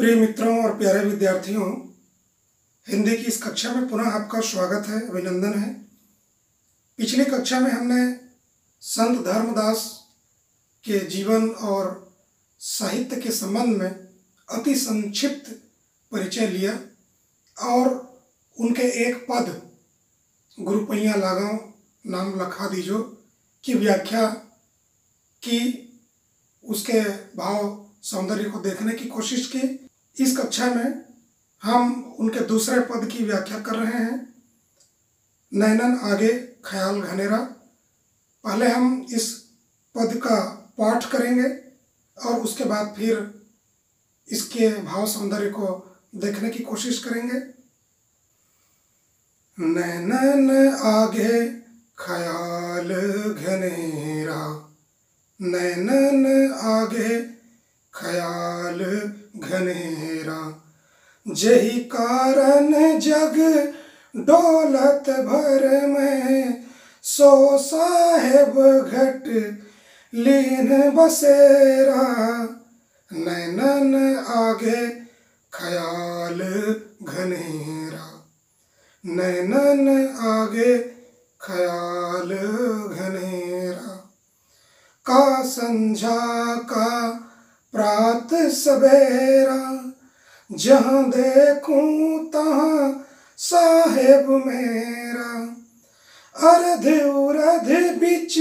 प्रिय मित्रों और प्यारे विद्यार्थियों, हिंदी की इस कक्षा में पुनः आपका स्वागत है, अभिनंदन है। पिछली कक्षा में हमने संत धर्मदास के जीवन और साहित्य के संबंध में अति संक्षिप्त परिचय लिया और उनके एक पद गुरुपैया लागांव नाम लखा दीजो की व्याख्या की, उसके भाव सौंदर्य को देखने की कोशिश की। इस कक्षा में हम उनके दूसरे पद की व्याख्या कर रहे हैं, नैनन आगे ख्याल घनेरा। पहले हम इस पद का पाठ करेंगे और उसके बाद फिर इसके भाव सौंदर्य को देखने की कोशिश करेंगे। नैनन आगे ख्याल घनेरा, नैनन आगे ख्याल घनेरा, जही कारण जग डोलत भर में, सो साहेब घट लीन बसेरा। नैनन आगे ख्याल घनेरा, नैनन आगे ख्याल घनेरा। का संझा का प्रात सवेरा, जहाँ देखूं तहाँ साहेब मेरा। अर्ध उर्ध बिच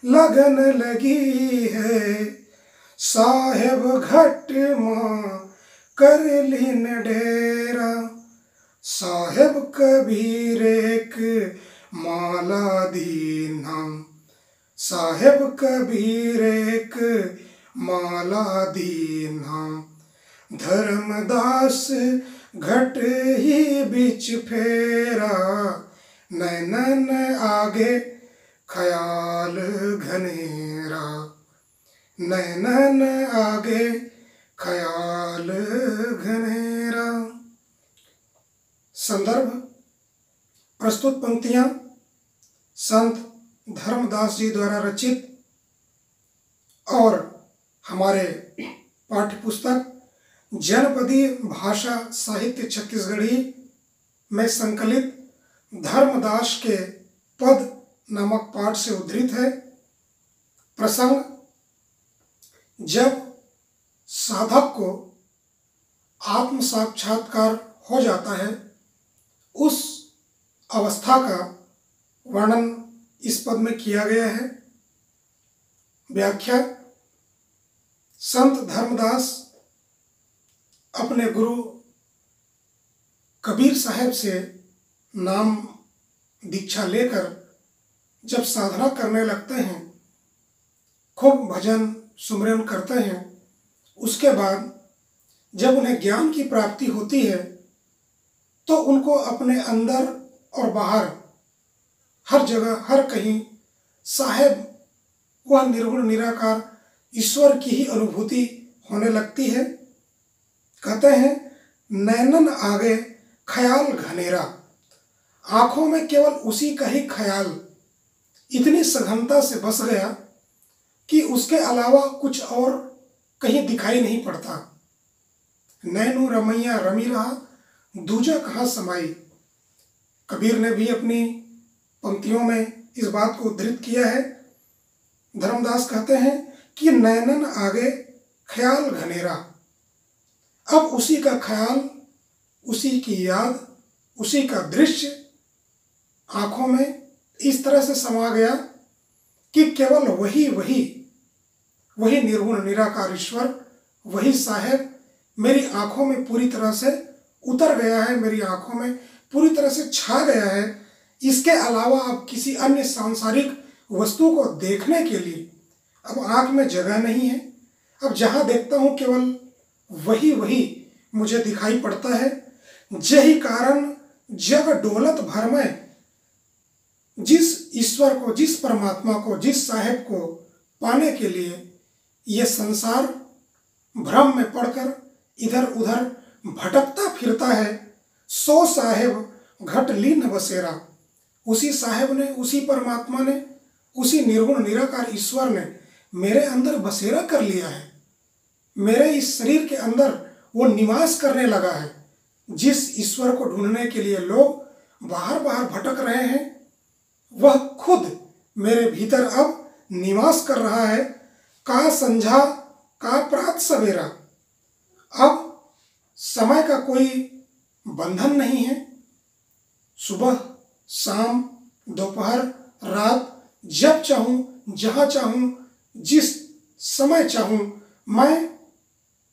लगन लगी है, साहेब घट माँ कर लीन डेरा। साहेब कबीर एक माला दीना, साहेब कबीर एक माला दीना। धर्मदास घट ही बिच फेरा, नैनन आगे ख्याल घनेरा, नैनन आगे ख्याल घनेरा। संदर्भ: प्रस्तुत पंक्तियां संत धर्मदास जी द्वारा रचित और हमारे पाठ्य पुस्तक जनपदीय भाषा साहित्य छत्तीसगढ़ी में संकलित धर्मदास के पद नामक पाठ से उद्धृत है। प्रसंग: जब साधक को आत्म साक्षात्कार हो जाता है, उस अवस्था का वर्णन इस पद में किया गया है। व्याख्या: संत धर्मदास अपने गुरु कबीर साहब से नाम दीक्षा लेकर जब साधना करने लगते हैं, खूब भजन सुमरन करते हैं, उसके बाद जब उन्हें ज्ञान की प्राप्ति होती है तो उनको अपने अंदर और बाहर हर जगह हर कहीं साहेब वह निर्गुण निराकार ईश्वर की ही अनुभूति होने लगती है। कहते हैं नैनन आगे ख्याल घनेरा, आंखों में केवल उसी का ही ख्याल इतनी सघनता से बस गया कि उसके अलावा कुछ और कहीं दिखाई नहीं पड़ता। नैनू रमैया रमी रहा, दूजा कहाँ समाई। कबीर ने भी अपनी पंक्तियों में इस बात को उद्धृत किया है। धर्मदास कहते हैं कि नैनन आगे ख्याल घनेरा, अब उसी का ख्याल, उसी की याद, उसी का दृश्य आंखों में इस तरह से समा गया कि केवल वही निर्गुण निराकार ईश्वर, वही साहेब मेरी आंखों में पूरी तरह से उतर गया है, मेरी आंखों में पूरी तरह से छा गया है। इसके अलावा अब किसी अन्य सांसारिक वस्तु को देखने के लिए अब आंख में जगह नहीं है। अब जहाँ देखता हूँ केवल वही मुझे दिखाई पड़ता है। यही कारण जग डोलत भर में, जिस ईश्वर को, जिस परमात्मा को, जिस साहेब को पाने के लिए यह संसार भ्रम में पड़कर इधर उधर भटकता फिरता है, सो साहेब घट लीन बसेरा, उसी साहेब ने, उसी परमात्मा ने, उसी निर्गुण निराकार ईश्वर ने मेरे अंदर बसेरा कर लिया है। मेरे इस शरीर के अंदर वो निवास करने लगा है। जिस ईश्वर को ढूंढने के लिए लोग बाहर बाहर भटक रहे हैं, वह खुद मेरे भीतर अब निवास कर रहा है। का संझा का प्रात सवेरा, अब समय का कोई बंधन नहीं है। सुबह, शाम, दोपहर, रात, जब चाहूं, जहां चाहूं, जिस समय चाहूं, मैं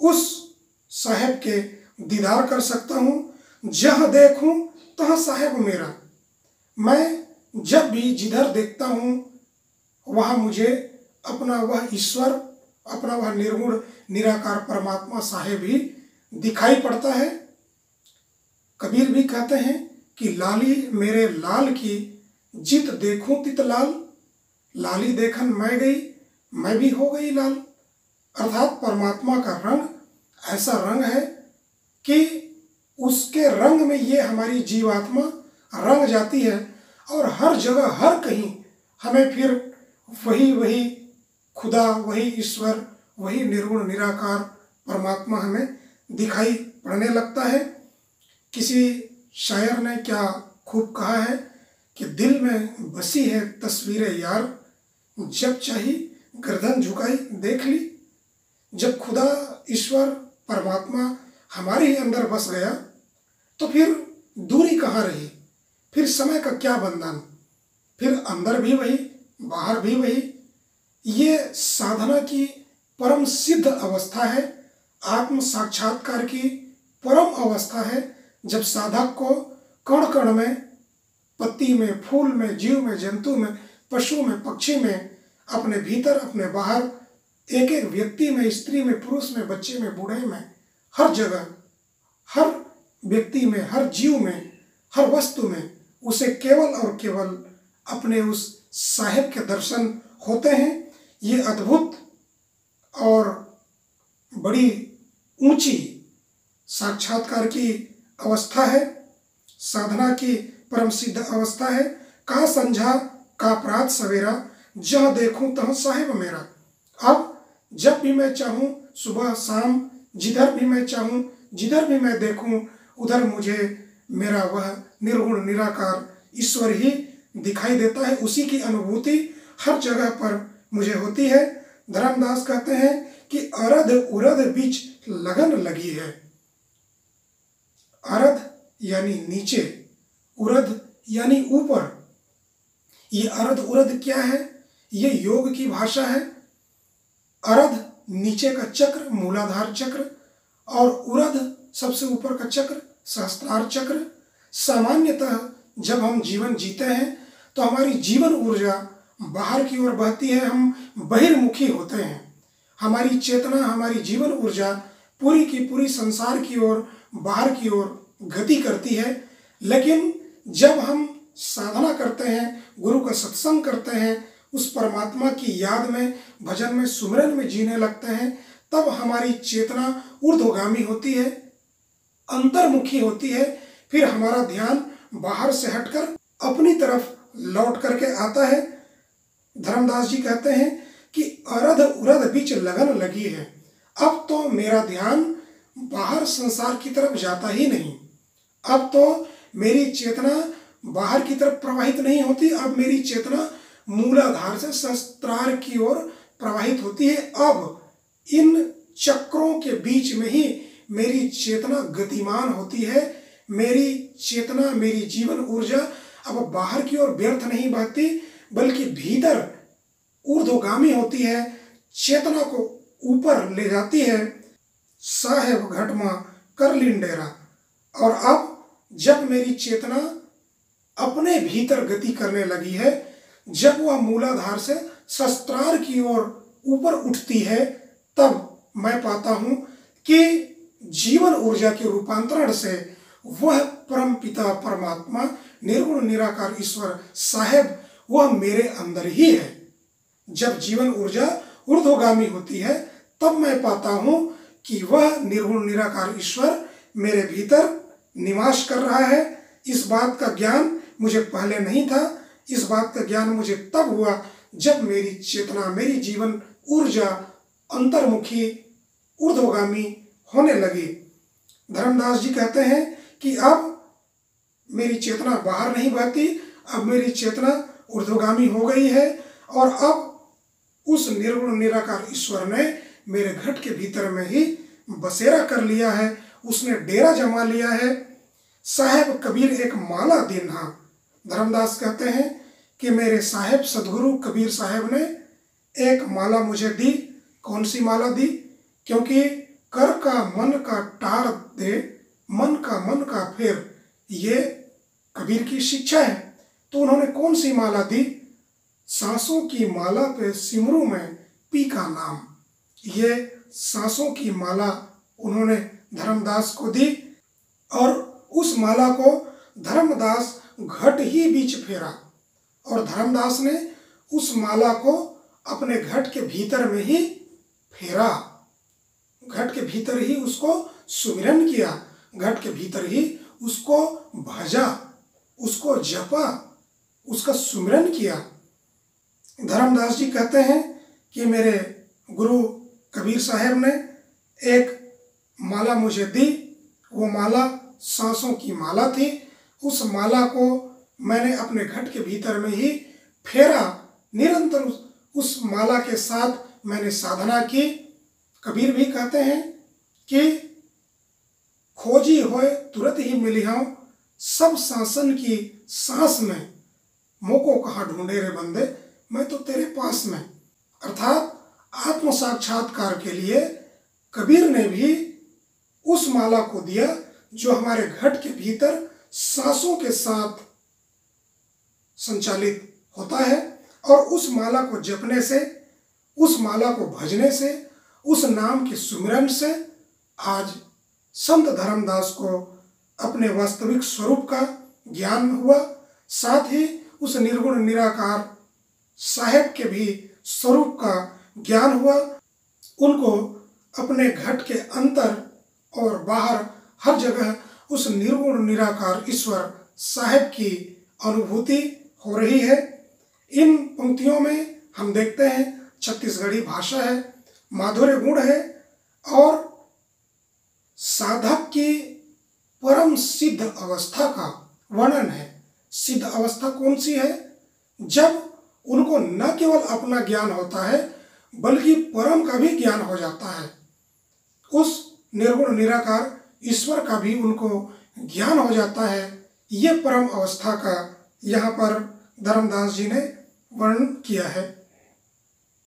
उस साहेब के दीदार कर सकता हूं। जहां देखूं तहां साहेब मेरा। मैं जब भी जिधर देखता हूं वहां मुझे अपना वह ईश्वर, अपना वह निर्गुण निराकार परमात्मा साहेब ही दिखाई पड़ता है। कबीर भी कहते हैं कि लाली मेरे लाल की, जित देखूं तित लाल। लाली देखन मैं गई, मैं भी हो गई लाल। अर्थात परमात्मा का रंग ऐसा रंग है कि उसके रंग में ये हमारी जीवात्मा रंग जाती है और हर जगह, हर कहीं हमें फिर वही वही खुदा, वही ईश्वर, वही निर्गुण निराकार परमात्मा हमें दिखाई पड़ने लगता है। किसी शायर ने क्या खूब कहा है कि दिल में बसी है तस्वीरें यार, जब चाही गर्दन झुकाई देख ली। जब खुदा, ईश्वर, परमात्मा हमारे ही अंदर बस गया तो फिर दूरी कहाँ रही, फिर समय का क्या बंधन, फिर अंदर भी वही, बाहर भी वही। ये साधना की परम सिद्ध अवस्था है, आत्म साक्षात्कार की परम अवस्था है। जब साधक को कण कण में, पत्ती में, फूल में, जीव में, जंतु में, पशु में, पक्षी में, अपने भीतर, अपने बाहर, एक एक व्यक्ति में, स्त्री में, पुरुष में, बच्चे में, बूढ़े में, हर जगह, हर व्यक्ति में, हर जीव में, हर वस्तु में उसे केवल और केवल अपने उस साहेब के दर्शन होते हैं। ये अद्भुत और बड़ी ऊंची साक्षात्कार की अवस्था है, साधना की परम सिद्ध अवस्था है। का संझा का प्रात सवेरा, जहाँ देखूं तहाँ साहेब मेरा। अब जब भी मैं चाहूं, सुबह शाम, जिधर भी मैं चाहूं, जिधर भी मैं देखूं, उधर मुझे मेरा वह निर्गुण निराकार ईश्वर ही दिखाई देता है। उसी की अनुभूति हर जगह पर मुझे होती है। धर्मदास कहते हैं कि अरध उरध बीच लगन लगी है। अरध यानी नीचे, उरध यानी ऊपर। ये अरध उरध क्या है? ये योग की भाषा है। अरध नीचे का चक्र, मूलाधार चक्र, और उरध सबसे ऊपर का चक्र, सहस्त्रार चक्र। सामान्यतः जब हम जीवन जीते हैं तो हमारी जीवन ऊर्जा बाहर की ओर बहती है, हम बहिर्मुखी होते हैं। हमारी चेतना, हमारी जीवन ऊर्जा पूरी की पूरी संसार की ओर, बाहर की ओर गति करती है। लेकिन जब हम साधना करते हैं, गुरु का सत्संग करते हैं, उस परमात्मा की याद में, भजन में, सुमिरन में जीने लगते हैं, तब हमारी चेतना ऊर्ध्वगामी होती है, अंतर्मुखी होती है। फिर हमारा ध्यान बाहर से हटकर अपनी तरफ लौट करके आता है। धर्मदास जी कहते हैं कि अरध उरध बीच लगन लगी है। अब तो मेरा ध्यान बाहर संसार की तरफ जाता ही नहीं। अब तो मेरी चेतना बाहर की तरफ प्रवाहित नहीं होती। अब मेरी चेतना मूलाधार से सहस्त्रार की ओर प्रवाहित होती है। अब इन चक्रों के बीच में ही मेरी चेतना गतिमान होती है। मेरी चेतना, मेरी जीवन ऊर्जा अब बाहर की ओर व्यर्थ नहीं बहती, बल्कि भीतर ऊर्ध्वगामी होती है, चेतना को ऊपर ले जाती है। साहेब घटमा कर लिंडेरा। और अब जब मेरी चेतना अपने भीतर गति करने लगी है, जब वह मूलाधार से सहस्त्रार की ओर ऊपर उठती है, तब मैं पाता हूं कि जीवन ऊर्जा के रूपांतरण से वह परम पिता परमात्मा, निर्गुण निराकार ईश्वर साहेब, वह मेरे अंदर ही है। जब जीवन ऊर्जा ऊर्ध्वगामी होती है, तब मैं पाता हूं कि वह निर्गुण निराकार ईश्वर मेरे भीतर निवास कर रहा है। इस बात का ज्ञान मुझे पहले नहीं था। इस बात का ज्ञान मुझे तब हुआ जब मेरी चेतना, मेरी जीवन ऊर्जा अंतर्मुखी, ऊर्ध्वगामी होने लगी। धर्मदास जी कहते हैं कि अब मेरी चेतना बाहर नहीं बहती, अब मेरी चेतना ऊर्ध्वगामी हो गई है और अब उस निर्गुण निराकार ईश्वर ने मेरे घट के भीतर में ही बसेरा कर लिया है, उसने डेरा जमा लिया है। साहेब कबीर एक माला दीन्हा। धर्मदास कहते हैं कि मेरे साहेब सदगुरु कबीर साहब ने एक माला मुझे दी। कौन सी माला दी? क्योंकि कर का मन का टार दे, मन का फेर, ये कबीर की शिक्षा है। तो उन्होंने कौन सी माला दी? सांसों की माला पे सिमरू में पी का नाम। ये सांसों की माला उन्होंने धर्मदास को दी और उस माला को धर्मदास घट ही बीच फेरा और धर्मदास ने उस माला को अपने घट के भीतर में ही फेरा, घट के भीतर ही उसको सुमिरन किया, घट के भीतर ही उसको भजा, उसको जपा, उसका सुमिरन किया। धर्मदास जी कहते हैं कि मेरे गुरु कबीर साहब ने एक माला मुझे दी, वो माला सांसों की माला थी। उस माला को मैंने अपने घट के भीतर में ही फेरा, निरंतर उस माला के साथ मैंने साधना की। कबीर भी कहते हैं कि खोजी होए तुरंत ही मिलिहाऊं, सब सांसन की सांस में मोको कहाँ ढूंढे रे बंदे, मैं तो तेरे पास में। अर्थात आत्म साक्षात्कार के लिए कबीर ने भी उस माला को दिया जो हमारे घट के भीतर सांसों के साथ संचालित होता है और उस माला को जपने से, उस माला को भजने से, उस नाम के सुमिरन से आज संत धर्मदास को अपने वास्तविक स्वरूप का ज्ञान हुआ, साथ ही उस निर्गुण निराकार साहेब के भी स्वरूप का ज्ञान हुआ। उनको अपने घट के अंदर और बाहर हर जगह उस निर्गुण निराकार ईश्वर साहेब की अनुभूति हो रही है। इन पंक्तियों में हम देखते हैं छत्तीसगढ़ी भाषा है, माधुर्य गुण है और साधक की परम सिद्ध अवस्था का वर्णन है। सिद्ध अवस्था कौन सी है? जब उनको न केवल अपना ज्ञान होता है बल्कि परम का भी ज्ञान हो जाता है, उस निर्गुण निराकार ईश्वर का भी उनको ज्ञान हो जाता है। ये परम अवस्था का यहाँ पर धर्मदास जी ने वर्णन किया है।